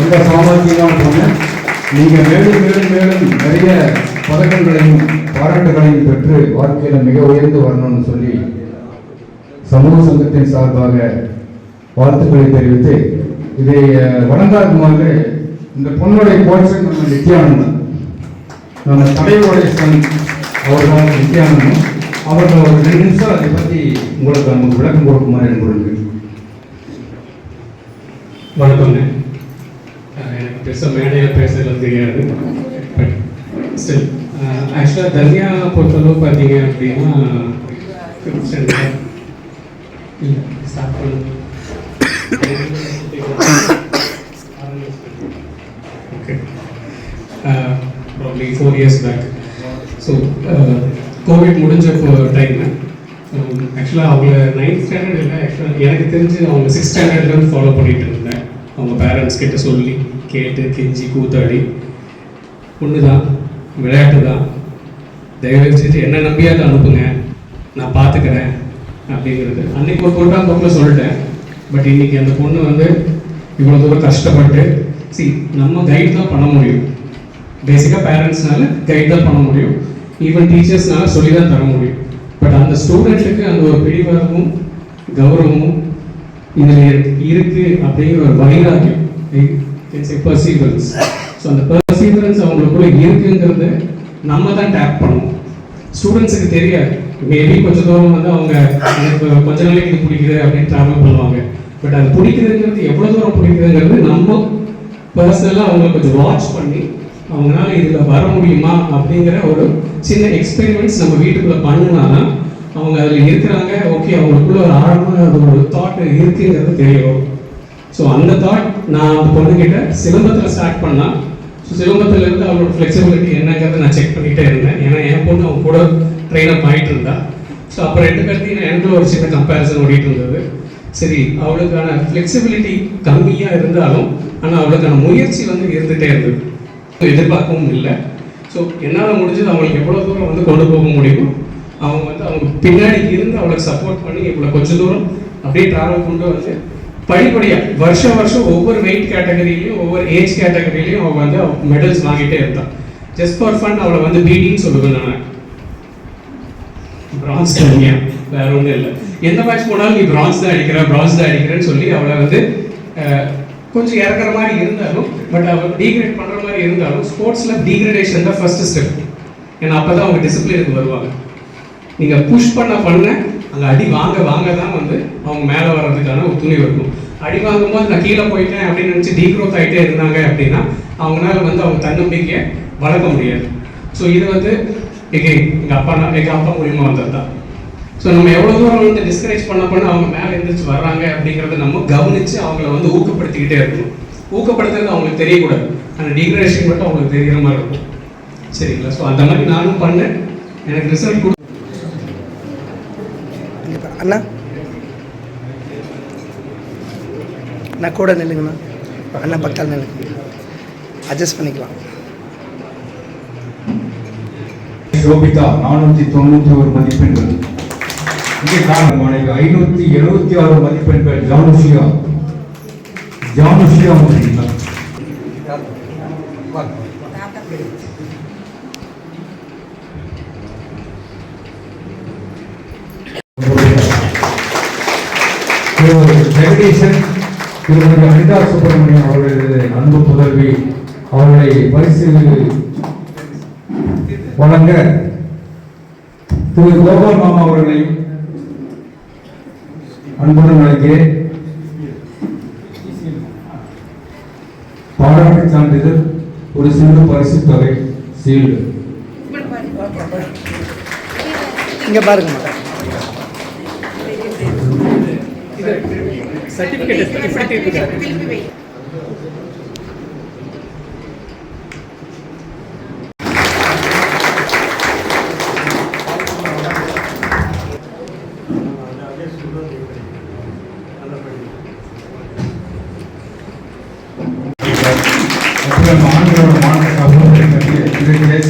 ரொம்ப சாமர்த்தியமான பொண்ணு. நீங்கள் மேலும் மேலும் மேலும் நிறைய பதக்கங்களையும் பாராட்டுகளையும் பெற்று வாழ்க்கையில் மிக உயர்ந்து வரணும்னு சொல்லி சமூக சங்கத்தின் சார்பாக வாழ்த்துக்களை தெரிவித்து, இதை வழங்காதமாக இந்த பொண்ணுடைய கோச்சன் நம்ம நித்யானந்தன், நம்ம தலைவருடைய சன் அவர்கள் நித்யானந்தம் அவர்கள் ஒரு 2 நிமிஷம் அதை பற்றி உங்களுக்கு நமக்கு விளக்கம் கொடுக்குமாறு என்பது. வணக்கம்ங்க. எனக்கு பெருசாக மேடையில் பேசுறது தெரியாது. பட் ஸ்டில் ஆக்சுவலாக தன்யா பொறுத்தளவு பார்த்தீங்க அப்படின்னா okay, probably 4 years back. So Covid முடிஞ்ச டைம் ஆக்சுவலாக அவங்க 9th ஸ்டாண்டர்ட் இல்லை, ஆக்சுவலாக எனக்கு தெரிஞ்சு அவங்க 6th ஸ்டாண்டர்ட்லேருந்து ஃபாலோ பண்ணிட்டு இருந்தேன். அவங்க பேரண்ட்ஸ் கிட்ட சொல்லி கேட்டு கெஞ்சி கூத்தாடி, ஒன்று தான் விளையாட்டு தான், தயவு செஞ்சு என்ன நம்பியாவது அனுப்புங்க, நான் பார்த்துக்கிறேன் அப்படிங்கிறது அன்னைக்கு ஒரு ப்ரோக்ராம் புக்கில் சொல்லிட்டேன். பட் இன்னைக்கு அந்த பொண்ணு வந்து இவ்வளோ தூரம் கஷ்டப்பட்டு, நம்ம கைட் தான் பண்ண முடியும். பேசிக்காக பேரண்ட்ஸ்னால கைட் தான் பண்ண முடியும், ஈவன் டீச்சர்ஸ்னால சொல்லி தான் தர முடியும். பட் அந்த ஸ்டூடெண்ட்டுக்கு அந்த ஒரு பிடிவாதமும் கௌரவமும் இதில் இருக்கு அப்படிங்கிற ஒரு வைராகியம், பர்சீவரன்ஸ். ஸோ அந்த பர்சீவரன்ஸ் அவங்களுக்குள்ள இருக்குங்கிறத நம்ம தான் டேப் பண்ணணும். ஸ்டூடெண்ட்ஸுக்கு தெரியாது. மேபி கொஞ்சம் தூரம் வந்து அவங்க எனக்கு கொஞ்ச நாளைக்கு இது பிடிக்குது அப்படின்னு ட்ராவல் பண்ணுவாங்க. பட் அது பிடிக்குதுங்கிறது எவ்வளோ தூரம் பிடிக்குதுங்கிறது நம்ம பர்சனலாக அவங்க கொஞ்சம் வாட்ச் பண்ணி அவங்களால இதில் வர முடியுமா அப்படிங்கிற ஒரு சின்ன எக்ஸ்பெரிமெண்ட்ஸ் நம்ம வீட்டுக்குள்ளே பண்ணினாதான் அவங்க அதில் இருக்கிறாங்க. ஓகே, அவங்களுக்குள்ள ஒரு ஆழமாக ஒரு தாட் இருக்குங்கிறது தெரியும். ஸோ அந்த தாட் நான் அந்த பொண்ணுக்கிட்ட சிலம்பத்தில் ஸ்டார்ட் பண்ணால், ஸோ சிலம்பத்திலேருந்து அவளோட ஃப்ளெக்சிபிலிட்டி என்னங்கிறத நான் செக் பண்ணிகிட்டே இருந்தேன். ஏன்னா என் பொண்ணு அவங்க கூட ட்ரெயின் அப் ஆகிட்டு இருந்தா. ஸோ அப்போ 2 பேர்த்தையும் எனக்கு ஒரு சின்ன கம்பேரிசன் ஓடிட்டு இருந்தது. சரி, அவளுக்கான ஃப்ளெக்சிபிலிட்டி கம்மியாக இருந்தாலும் ஆனால் அவளுக்கான முயற்சி வந்து இருந்துகிட்டே இருந்தது. எதிர்பார்க்கவும் இல்லை. ஸோ என்னால் முடிஞ்சது அவங்களுக்கு எவ்வளோ தூரம் வந்து கொண்டு போக முடியுமோ அவங்க வந்து அவங்க பின்னாடி இருந்து அவளுக்கு சப்போர்ட் பண்ணி இவ்வளோ கொஞ்சம் தூரம் அப்படியே ட்ராவல் கொண்டு வந்து படிப்படியாக வருஷம் ஒவ்வொரு வெயிட் கேட்டகரியிலையும் ஒவ்வொரு ஏஜ் கேட்டகரியிலையும் அவள் வந்து மெடல்ஸ் வாங்கிட்டே இருந்தான். ஜஸ்ட் ஃபார் ஃபன் அவளை வந்து பீடின்னு சொல்லுவேன் நான். பிரான்ஸ் தனியா, வேற ஒன்றும் இல்லை. எந்த மேட்ச் போனாலும் நீ பிரான்ஸ் தான் அடிக்கிறேன்னு சொல்லி அவளை வந்து கொஞ்சம் இறக்குற மாதிரி இருந்தாலும், பட் அவள் டீக்ரேட் பண்ணுற மாதிரி இருந்தாலும், ஸ்போர்ட்ஸில் டீக்ரேடேஷன் தான் ஃபர்ஸ்ட் ஸ்டெப். ஏன்னா அப்போ தான் அவங்க டிசிப்ளினுக்கு வருவாங்க. நீங்கள் புஷ் பண்ண அங்கே அடி வாங்க தான் வந்து அவங்க மேலே வர்றதுக்கான ஒரு துணிவு இருக்கும். அடி வாங்கும்போது நான் கீழே போயிட்டேன் அப்படின்னு நினச்சி டீக்ரோத் ஆகிட்டே இருந்தாங்க அப்படின்னா அவங்களால வந்து அவங்க தன்னம்பிக்கையை வளர்க்க முடியாது. ஸோ இது வந்து எங்கள் அப்பா மூலியமாக வந்தது தான். ஸோ நம்ம எவ்வளோ தூரம் வந்து டிஸ்கரேஜ் பண்ண அவங்க மேலே எழுந்திரிச்சு வர்றாங்க அப்படிங்கிறத நம்ம கவனித்து அவங்கள வந்து ஊக்கப்படுத்திக்கிட்டே இருக்கணும். ஊக்கப்படுத்துறது அவங்களுக்கு தெரியக்கூடாது, அந்த டிகிரேஷன் மட்டும் அவங்களுக்கு தெரிகிற மாதிரி இருக்கும். சரிங்களா? ஸோ அந்த மாதிரி நானும் பண்ணேன், எனக்கு ரிசல்ட் கொடு. அண்ணா நான் கூட நில்லுங்கண்ணா, அண்ணா பக்கத்தால் நில்லுங்க, அட்ஜஸ்ட் பண்ணிக்கலாம். யோபிதா 491 மதிப்பெண்கள். இங்கே காரணம் 576 மதிப்பெண்கள். ஜானுஷியா ஜெகதீசன் திருமதி அனிதா சுப்பிரமணியம் அவர்களது அன்பு புதல்வி அவர்களை பரிசு வழங்க திரு கோபால் மாமா அவர்களையும் அன்புடன் அழைக்கிறேன். பாராட்டு சான்றிதழ், ஒரு சிறு பரிசு தொகை, சீல்டு. இங்க பாருங்க,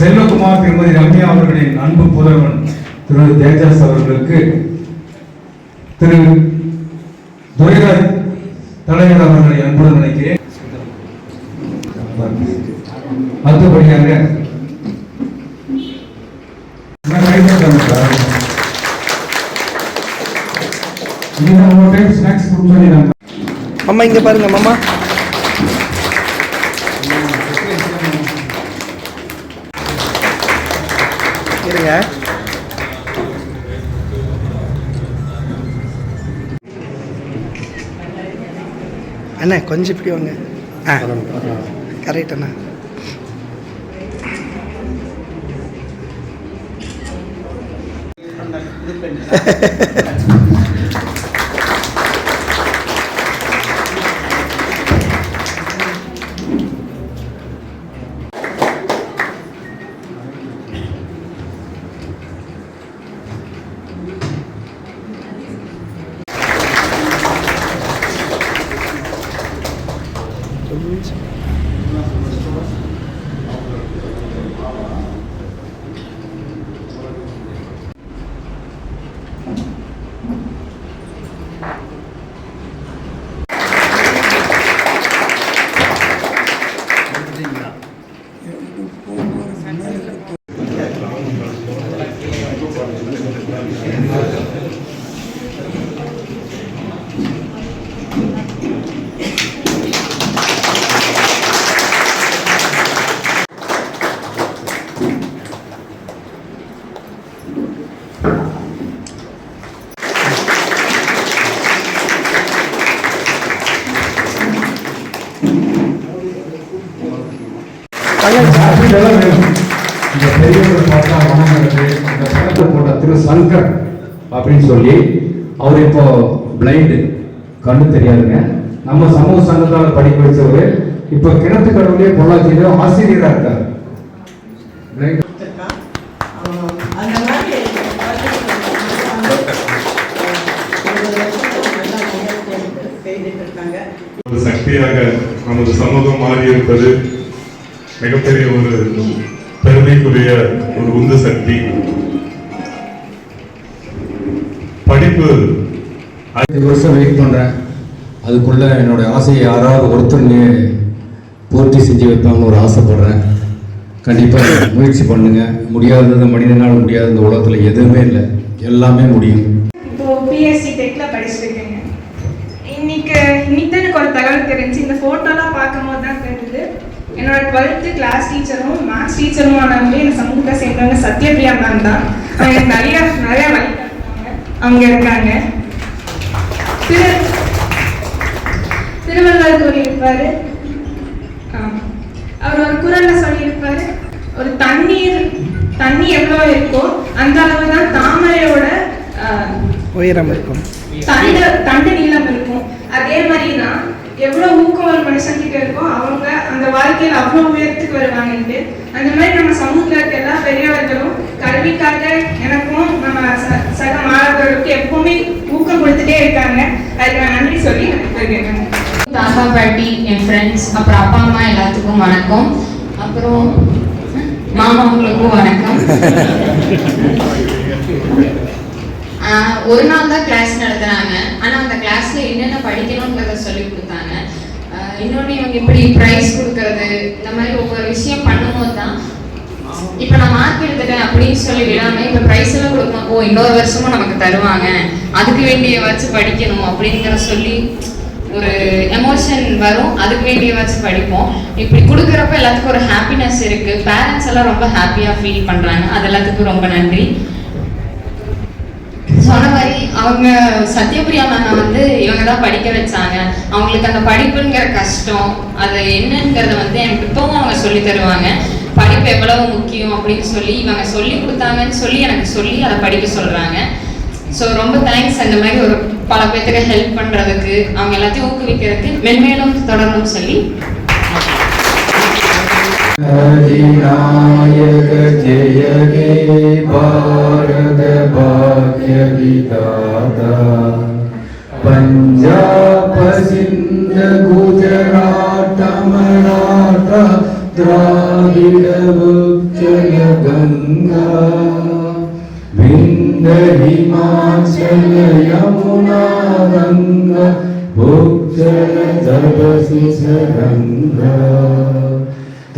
செல்வகுமார் திருமதி ரம்யா அவர்களின் அன்பு புதல்வன் திரு தேஜாஸ் அவர்களுக்கு திரு துரைராஜ் தலைவர் அவர்களை அன்புடன் நினைக்கிறேன். அடுத்தபடியாக அம்மா இங்க பாருங்க மாமா. இருங்க, அண்ணா கொஞ்சம் இப்படி வாங்க. கரெக்ட் அண்ணா. திரு சங்கர் அப்படின்னு சொல்லி அவர் இப்போ பிளைண்டு, கண்ணு தெரியாதுங்க. நம்ம சமூக சங்கத்தால் படிக்க வச்சவர் இப்போ கிணத்து கடவுளே பொள்ளாச்சியில ஆசிரியராக இருக்கார். ஒரு சக்தியாக நமது சமூகம் மாறி இருப்பது மிகப்பெரிய ஒரு பெருமைக்குரிய ஒரு உந்து சக்தி. படிப்பு 5 வருஷம் வெயிட் பண்றேன். அதுக்குள்ள என்னோட ஆசையை யாராவது ஒருத்தர் பூர்த்தி செஞ்சு வைப்பாங்கன்னு ஒரு ஆசைப்படுறேன். கண்டிப்பா முயற்சி பண்ணுங்க. முடியாதது மனிதனால் முடியாத இந்த உலகத்துல எதுவுமே இல்லை, எல்லாமே முடியும். இப்போ பிஎஸ்சி டெக்ல படிச்சிருக்கேங்க. இன்னைக்கு தான் எனக்கு ஒரு தகவல் தெரிஞ்சு, இந்த போட்டோலாம் பார்க்கும்போது தான் தெரியுது என்னோட 12th கிளாஸ் டீச்சரும் மேத்ஸ் டீச்சரும் ஆனவங்க என் சமூகத்தை சேர்ந்தவங்க சத்யபிரியா மேம் தான். அவங்க எனக்கு நிறைய வழிகாட்டுவாங்க. அவங்க இருக்காங்க. திருவள்ளுவர் கூறியிருப்பாரு, அவர் ஒரு குறள்ல சொல்லியிருப்பாரு, ஒரு தண்ணி எவ்வளோ இருக்கோ அந்த அளவு தான் தாமரையோட உயரம் இருக்கும், தண்டு நீளம் இருக்கும். அதே மாதிரி தான் எவ்வளோ ஊக்கம் ஒரு மனுஷன்கிட்ட இருக்கோ அவங்க அந்த வாழ்க்கையில் அவ்வளோ உயரத்துக்கு வருவாங்கன்ட்டு. அந்த மாதிரி நம்ம சமூகத்தில் இருக்க எல்லா பெரியவர்களும் கல்விக்காக எனக்கும் நம்ம சக மாணவர்களுக்கு எப்பவுமே ஊக்கம் கொடுத்துட்டே இருக்காங்க. அதுக்கு நான் நன்றி சொல்லி கேட்குறேன். தாத்தா பாட்டி, என் ஃப்ரெண்ட்ஸ், அப்புறம் அப்பா அம்மா எல்லாத்துக்கும் வணக்கம். அப்புறம் மாமாவுங்களுக்கும் வணக்கம். ஒரு நாள் தான் கிளாஸ் நடத்துனாங்க. ஆனால் அந்த கிளாஸ்ல என்னென்ன படிக்கணுங்கிறத சொல்லி கொடுத்தாங்க. இன்னொன்று இவங்க இப்படி ப்ரைஸ் கொடுக்கறது, இந்த மாதிரி ஒவ்வொரு விஷயம் பண்ணும்போது தான் இப்போ நான் மார்க் எடுத்துட்டேன் அப்படின்னு சொல்லி விடாமல் இப்போ ப்ரைஸ் எல்லாம் கொடுக்கணும். ஓ, இன்னொரு வருஷமும் நமக்கு தருவாங்க, அதுக்கு வேண்டிய வச்சு படிக்கணும் அப்படிங்கிற சொல்லி ஒரு எமோஷன் வரும். அதுக்கு வேண்டிய வச்சு படிப்போம். இப்படி கொடுக்குறப்ப எல்லாத்துக்கும் ஒரு ஹாப்பினஸ் இருக்கு. பேரண்ட்ஸ் எல்லாம் ரொம்ப ஹாப்பியாக ஃபீல் பண்ணுறாங்க. அது எல்லாத்துக்கும் ரொம்ப நன்றி. சொன்ன மாதிரி அவங்க சத்யபிரியா மேம் வந்து இவங்க தான் படிக்க வச்சாங்க. அவங்களுக்கு அந்த படிப்புங்கிற கஷ்டம் அது என்னங்கிறத வந்து எனக்கு இப்பவும் அவங்க சொல்லி தருவாங்க. படிப்பு எவ்வளவு முக்கியம் அப்படின்னு சொல்லி இவங்க சொல்லி கொடுத்தாங்கன்னு சொல்லி எனக்கு சொல்லி அதை படிக்க சொல்றாங்க. ஸோ ரொம்ப தேங்க்ஸ். அந்த மாதிரி ஒரு பல பேருக்கு ஹெல்ப் பண்றதுக்கு, அவங்க எல்லாத்தையும் ஊக்குவிக்கிறதுக்கு மென்மேலும் தொடரணும்னு சொல்லி अधिनायक जय हे भारत भाग्य विधाता पंजाब सिंध गुजरात मराठा द्राविड उत्कल गंगा विंध्य हिमाचल यमुना गंगा उज्जल तपसि सरंगा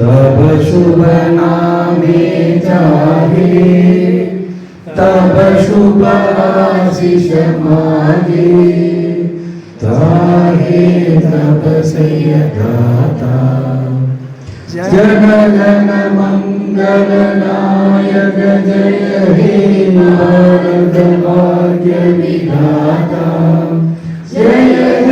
तब शुभ नामे जागे तब शुभ आशीष मागे ताहे तब से दाता जनगण मंगल नायक जय हे भारत भाग्य विधाता जय